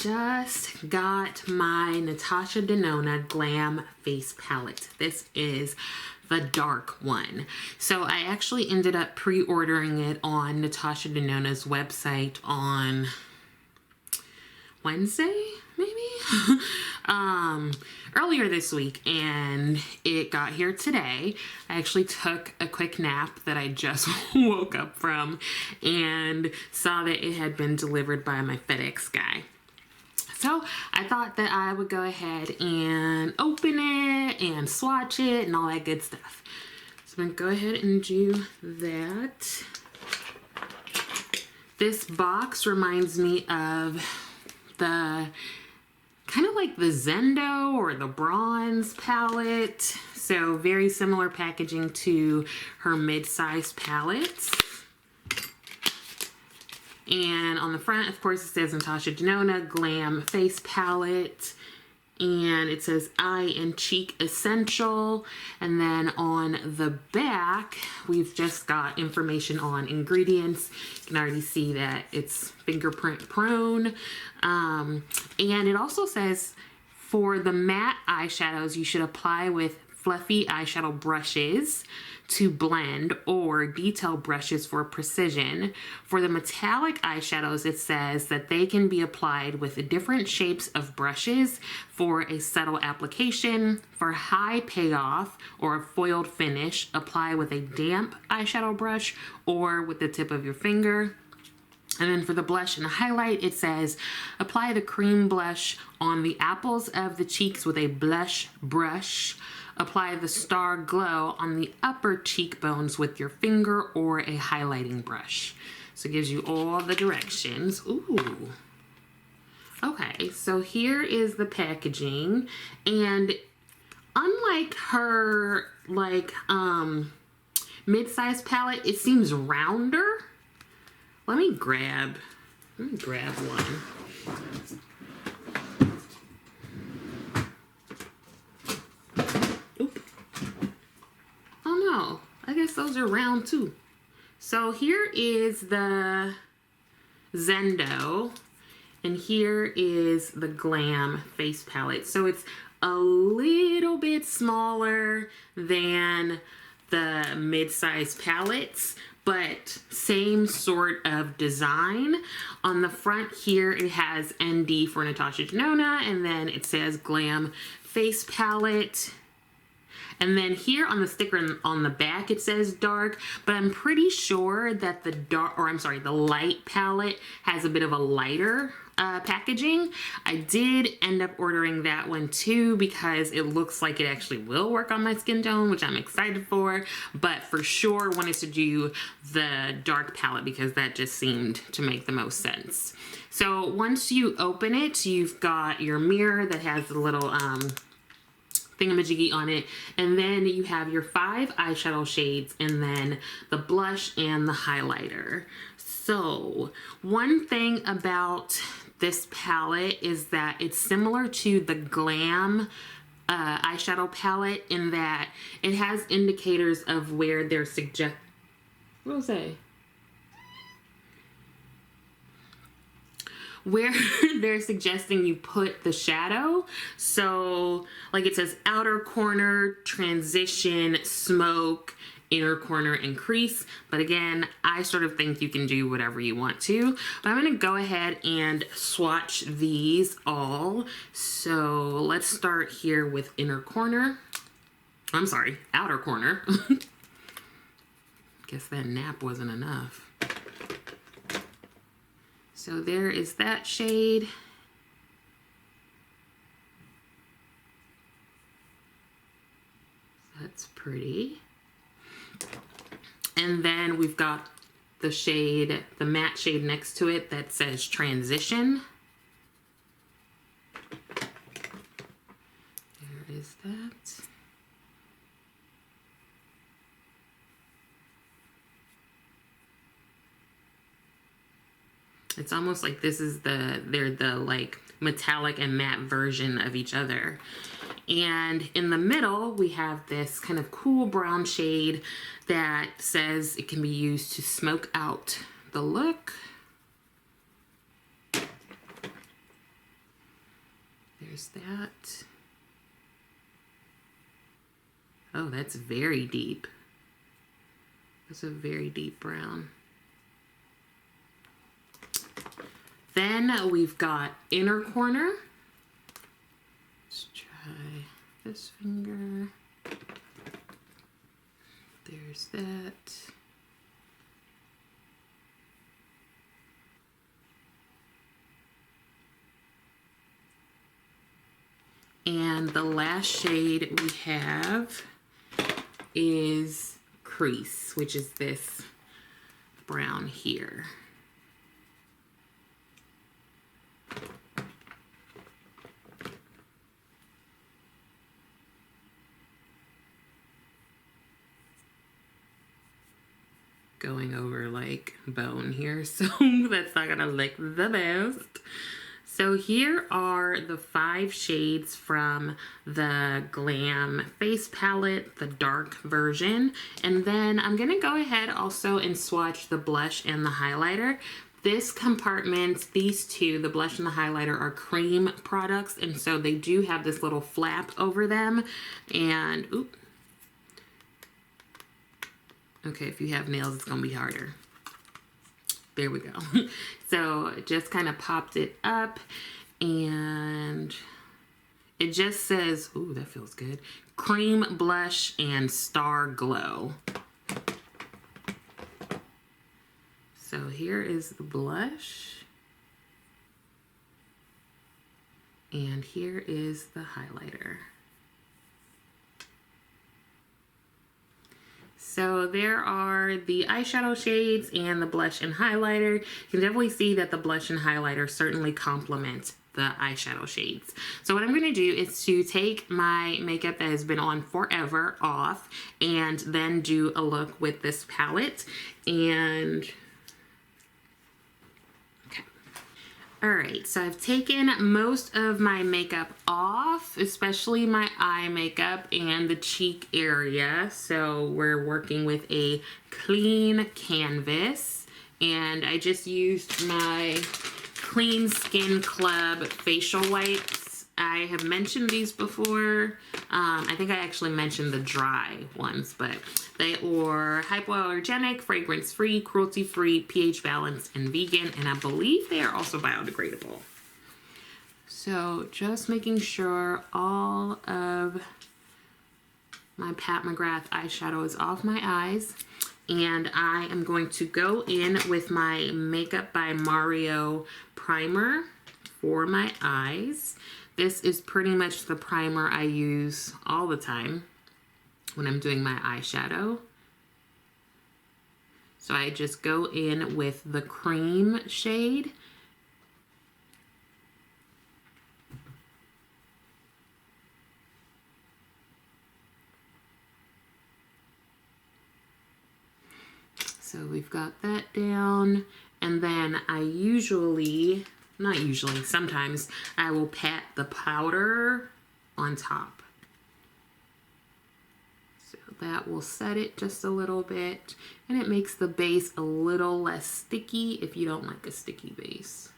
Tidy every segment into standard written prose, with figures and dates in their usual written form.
just got my Natasha Denona Glam face palette. This is the dark one. So I actually ended up pre-ordering it on Natasha Denona's website on Wednesday, maybe? Earlier this week, and it got here today. I actually took a quick nap that I just woke up from and saw that it had been delivered by my FedEx guy. So I thought that I would go ahead and open it and swatch it and all that good stuff. So I'm gonna go ahead and do that. This box reminds me of the kind of like the Zendo or the Bronze palette. So very similar packaging to her mid-sized palettes. And on the front, of course, it says Natasha Denona Glam Face Palette. And it says Eye and Cheek Essential. And then on the back, we've just got information on ingredients. You can already see that it's fingerprint prone. And it also says for the matte eyeshadows, you should apply with fluffy eyeshadow brushes to blend or detail brushes for precision. For the metallic eyeshadows, it says that they can be applied with different shapes of brushes for a subtle application. For high payoff or a foiled finish, apply with a damp eyeshadow brush or with the tip of your finger. And then for the blush and the highlight, it says, apply the cream blush on the apples of the cheeks with a blush brush. Apply the Star Glow on the upper cheekbones with your finger or a highlighting brush. So it gives you all the directions. Ooh. Okay, so here is the packaging. And unlike her, mid-size palette, it seems rounder. Let me grab one. Oop. Oh no, I guess those are round too. So here is the Zendo, and here is the Glam face palette. So it's a little bit smaller than the mid-size palettes, but same sort of design. On the front here, it has ND for Natasha Denona, and then it says Glam Face Palette. And then here on the sticker on the back, it says dark, but I'm pretty sure that the light palette has a bit of a lighter packaging. I did end up ordering that one too because it looks like it actually will work on my skin tone, which I'm excited for, but for sure wanted to do the dark palette because that just seemed to make the most sense. So once you open it, you've got your mirror that has the little thingamajiggy on it, and then you have your 5 eyeshadow shades and then the blush and the highlighter. So one thing about this palette is that it's similar to the Glam eyeshadow palette in that it has indicators of where they're where they're suggesting you put the shadow. So like it says outer corner, transition, smoke, inner corner, and crease. But again, I sort of think you can do whatever you want to. But I'm gonna go ahead and swatch these all. So let's start here with inner corner. I'm sorry, outer corner. Guess that nap wasn't enough. So there is that shade. That's pretty. And then we've got the shade, the matte shade next to it that says Transition. There is that. It's almost like this is they're the like metallic and matte version of each other. And in the middle, we have this kind of cool brown shade that says it can be used to smoke out the look. There's that. Oh, that's very deep. That's a very deep brown. Then we've got inner corner. Let's try this finger. There's that. And the last shade we have is crease, which is this brown here. Going over like bone here, so that's not gonna look the best. So here are the 5 shades from the Glam face palette, the dark version. And then I'm gonna go ahead also and swatch the blush and the highlighter. This compartment, these two, the blush and the highlighter, are cream products, and so they do have this little flap over them. And, oop. Okay, if you have nails, it's gonna be harder. There we go. So just kind of popped it up, and it just says, ooh, that feels good, cream blush and star glow. So here is the blush, and here is the highlighter. So there are the eyeshadow shades and the blush and highlighter. You can definitely see that the blush and highlighter certainly complement the eyeshadow shades. So what I'm going to do is to take my makeup that has been on forever off and then do a look with this palette. And alright, so I've taken most of my makeup off, especially my eye makeup and the cheek area. So we're working with a clean canvas, and I just used my Clean Skin Club facial wipes. I have mentioned these before. I think I actually mentioned the dry ones, but they are hypoallergenic, fragrance-free, cruelty-free, pH balanced, and vegan, and I believe they are also biodegradable. So just making sure all of my Pat McGrath eyeshadow is off my eyes, and I am going to go in with my Makeup by Mario primer for my eyes. This is pretty much the primer I use all the time when I'm doing my eyeshadow. So I just go in with the cream shade. So we've got that down, and then I usually, not usually, sometimes I will pat the powder on top. So that will set it just a little bit, and it makes the base a little less sticky if you don't like a sticky base.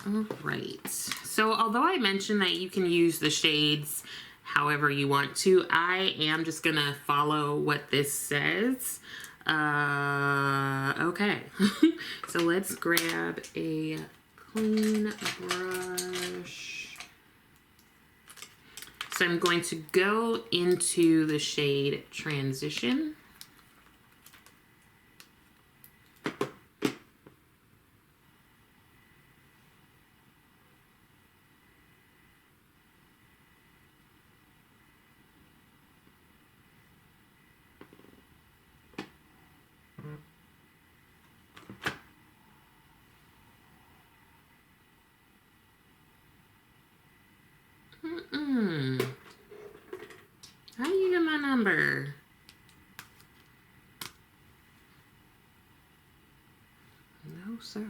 All right, so although I mentioned that you can use the shades however you want to, I am just gonna follow what this says. Okay, so let's grab a clean brush. So I'm going to go into the shade Transition. How do you get my number? No, sir.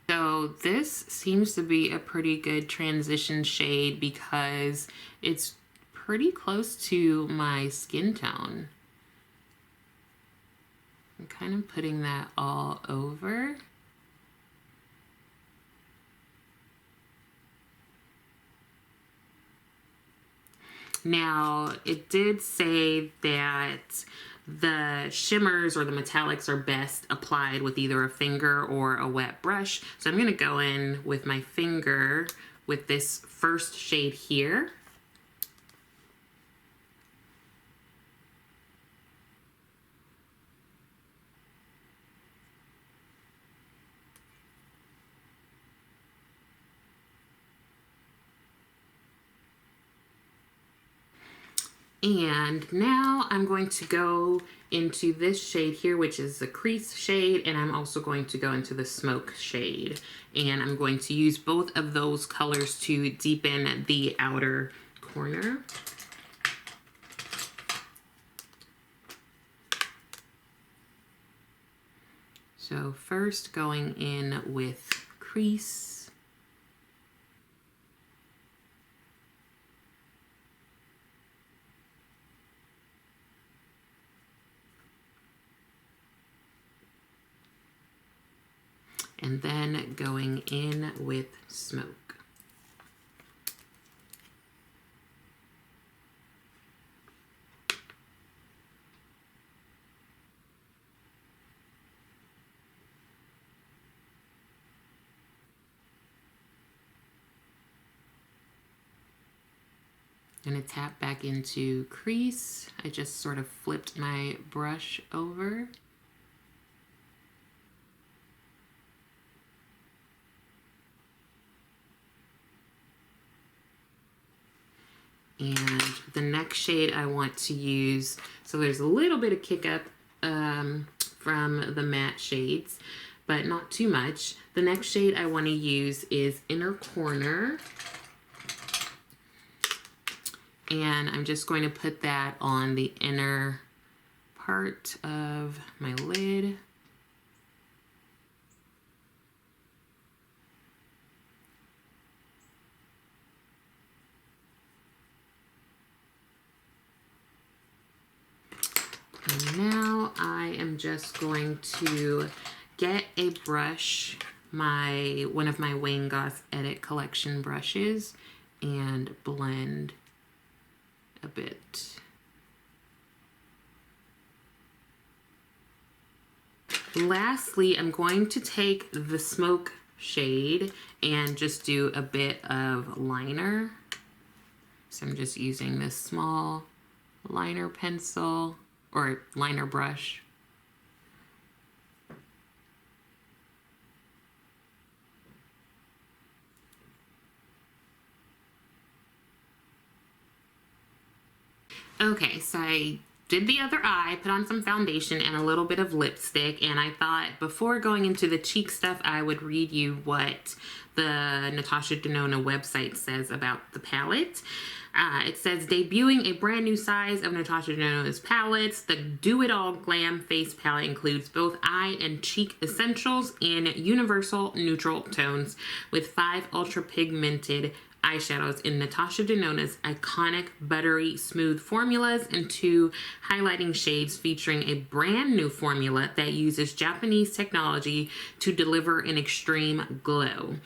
So this seems to be a pretty good transition shade because it's pretty close to my skin tone. I'm kind of putting that all over. Now, it did say that the shimmers or the metallics are best applied with either a finger or a wet brush. So I'm going to go in with my finger with this first shade here. And now I'm going to go into this shade here, which is the crease shade, and I'm also going to go into the smoke shade. And I'm going to use both of those colors to deepen the outer corner. So first going in with crease. And then going in with smoke. I'm going to tap back into crease. I just sort of flipped my brush over. And the next shade I want to use, so there's a little bit of kick up from the matte shades, but not too much. The next shade I want to use is Inner Corner. And I'm just going to put that on the inner part of my lid. And now I am just going to get a brush, one of my Wayne Goss Edit Collection brushes, and blend a bit. Lastly, I'm going to take the smoke shade and just do a bit of liner. So I'm just using this small liner pencil or liner brush. Okay, so I did the other eye, put on some foundation and a little bit of lipstick, and I thought before going into the cheek stuff, I would read you what the Natasha Denona website says about the palette. It says, debuting a brand new size of Natasha Denona's palettes, the Do It All Glam Face Palette includes both eye and cheek essentials in universal neutral tones with 5 ultra pigmented eyeshadows in Natasha Denona's iconic buttery smooth formulas and 2 highlighting shades featuring a brand new formula that uses Japanese technology to deliver an extreme glow.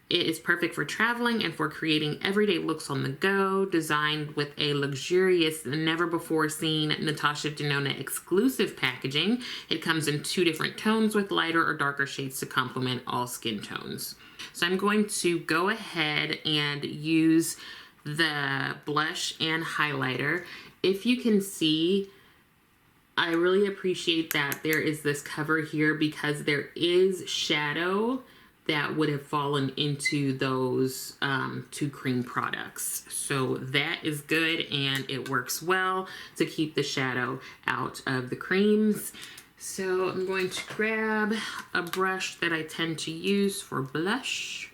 It is perfect for traveling and for creating everyday looks on the go, designed with a luxurious, never before seen Natasha Denona exclusive packaging. It comes in 2 different tones with lighter or darker shades to complement all skin tones. So I'm going to go ahead and use the blush and highlighter. If you can see, I really appreciate that there is this cover here because there is shadow that would have fallen into those 2 cream products. So that is good and it works well to keep the shadow out of the creams. So I'm going to grab a brush that I tend to use for blush.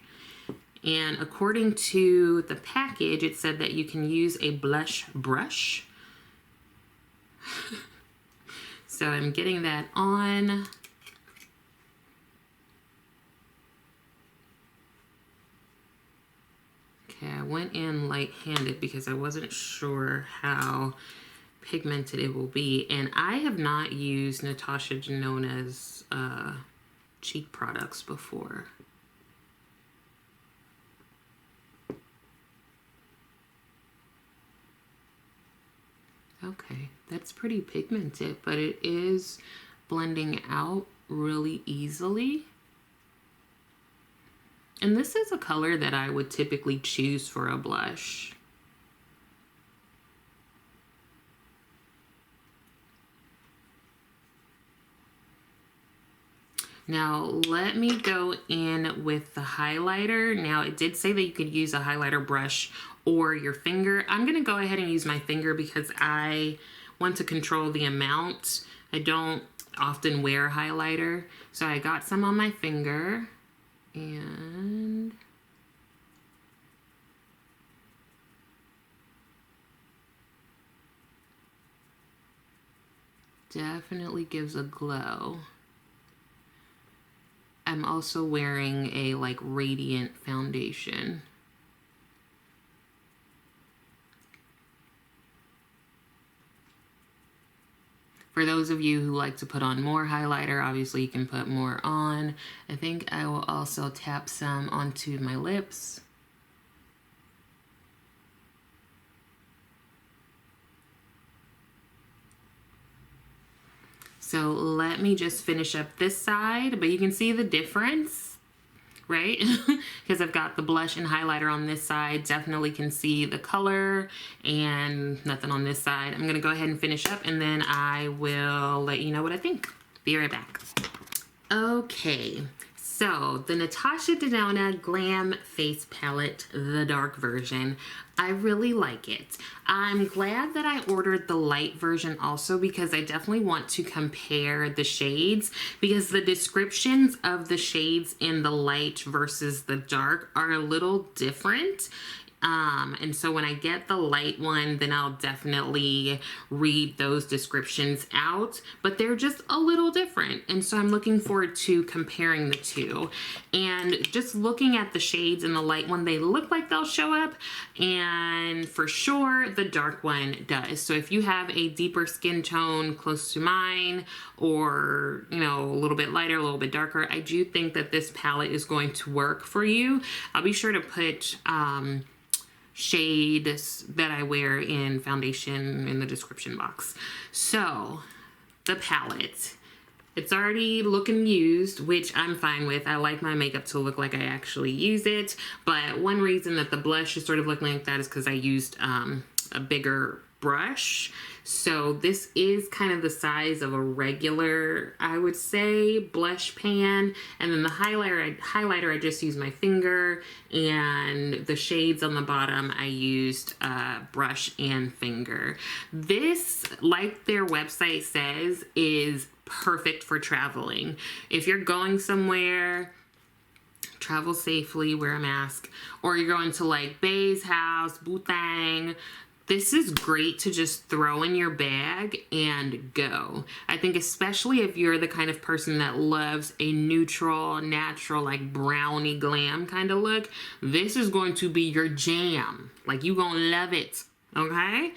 And according to the package, it said that you can use a blush brush. So I'm getting that on. Okay, I went in light-handed because I wasn't sure how pigmented it will be. And I have not used Natasha Denona's cheek products before. Okay, that's pretty pigmented, but it is blending out really easily. And this is a color that I would typically choose for a blush. Now, let me go in with the highlighter. Now, it did say that you could use a highlighter brush or your finger. I'm going to go ahead and use my finger because I want to control the amount. I don't often wear highlighter, so I got some on my finger. And definitely gives a glow. I'm also wearing a like radiant foundation. For those of you who like to put on more highlighter, obviously you can put more on. I think I will also tap some onto my lips. So let me just finish up this side, but you can see the difference, right? Because I've got the blush and highlighter on this side. Definitely can see the color, and nothing on this side. I'm gonna go ahead and finish up, and then I will let you know what I think. Be right back. Okay, so the Natasha Denona Glam Face Palette, the dark version. I really like it. I'm glad that I ordered the light version also because I definitely want to compare the shades, because the descriptions of the shades in the light versus the dark are a little different. And so when I get the light one, then I'll definitely read those descriptions out, but they're just a little different. And so I'm looking forward to comparing the two. And just looking at the shades in the light one, they look like they'll show up, and for sure the dark one does. So if you have a deeper skin tone close to mine, or, you know, a little bit lighter, a little bit darker, I do think that this palette is going to work for you. I'll be sure to put, shades that I wear in foundation in the description box. So the palette, it's already looking used, which I'm fine with. I like my makeup to look like I actually use it, but one reason that the blush is sort of looking like that is because I used a bigger brush. So this is kind of the size of a regular, I would say, blush pan. And then the highlighter, I just used my finger, and the shades on the bottom, I used brush and finger. This, like their website says, is perfect for traveling. If you're going somewhere, travel safely, wear a mask, or you're going to like Bay's house, Butang, this is great to just throw in your bag and go. I think especially if you're the kind of person that loves a neutral, natural, like brownie glam kind of look, this is going to be your jam. Like, you gonna love it, okay?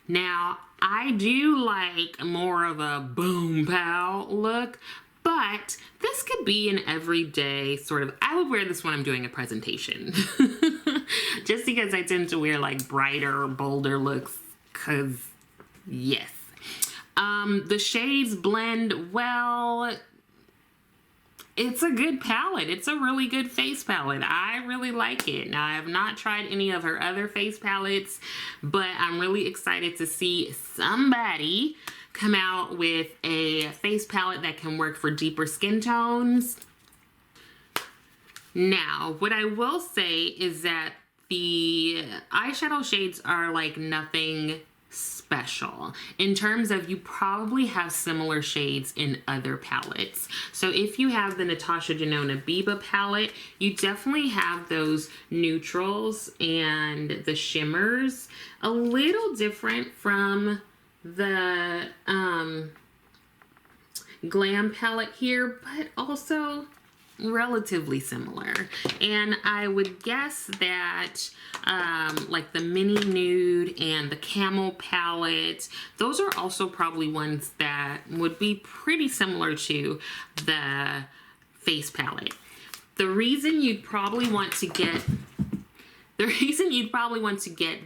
Now, I do like more of a boom pow look, but this could be an everyday sort of, I would wear this when I'm doing a presentation. Just because I tend to wear like brighter, bolder looks, cause yes. The shades blend well. It's a good palette. It's a really good face palette. I really like it. Now, I have not tried any of her other face palettes, but I'm really excited to see somebody come out with a face palette that can work for deeper skin tones. Now, what I will say is that the eyeshadow shades are like nothing special. In terms of, you probably have similar shades in other palettes. So if you have the Natasha Denona Biba palette, you definitely have those neutrals and the shimmers, a little different from the Glam palette here, but also relatively similar. And I would guess that like the mini nude and the camel palette, those are also probably ones that would be pretty similar to the face palette. The reason you'd probably want to get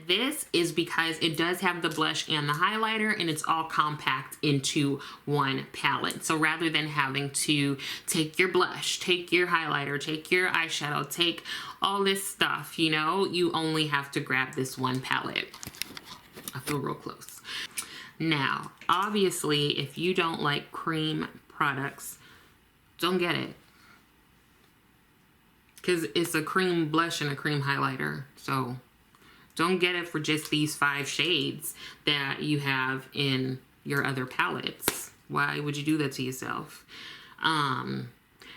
this is because it does have the blush and the highlighter, and it's all compact into one palette. So rather than having to take your blush, take your highlighter, take your eyeshadow, take all this stuff, you know, you only have to grab this one palette. I feel real close. Now, obviously, if you don't like cream products, don't get it. Because it's a cream blush and a cream highlighter. So don't get it for just these 5 shades that you have in your other palettes. Why would you do that to yourself?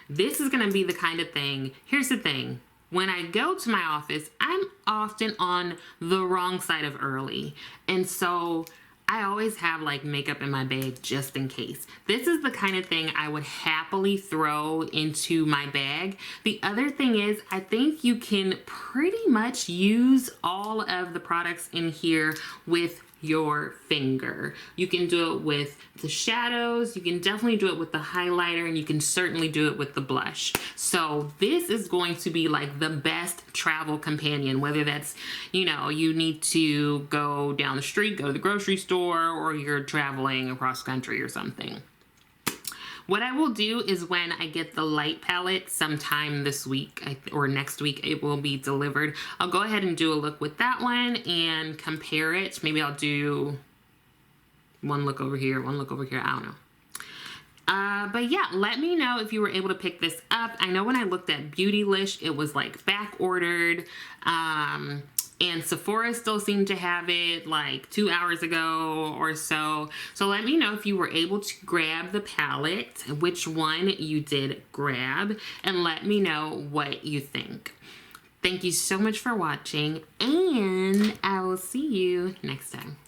This is going to be the kind of thing. Here's the thing. When I go to my office, I'm often on the wrong side of early. And so I always have like makeup in my bag just in case. This is the kind of thing I would happily throw into my bag. The other thing is, I think you can pretty much use all of the products in here with your finger. You can do it with the shadows, you can definitely do it with the highlighter, and you can certainly do it with the blush. So this is going to be like the best travel companion, whether that's, you know, you need to go down the street, go to the grocery store, or you're traveling across country or something. What I will do is when I get the light palette sometime this week or next week, it will be delivered. I'll go ahead and do a look with that one and compare it. Maybe I'll do one look over here, one look over here. I don't know. But yeah, let me know if you were able to pick this up. I know when I looked at Beautylish, it was like back ordered. And Sephora still seemed to have it like 2 hours ago or so. So let me know if you were able to grab the palette, which one you did grab, and let me know what you think. Thank you so much for watching, and I will see you next time.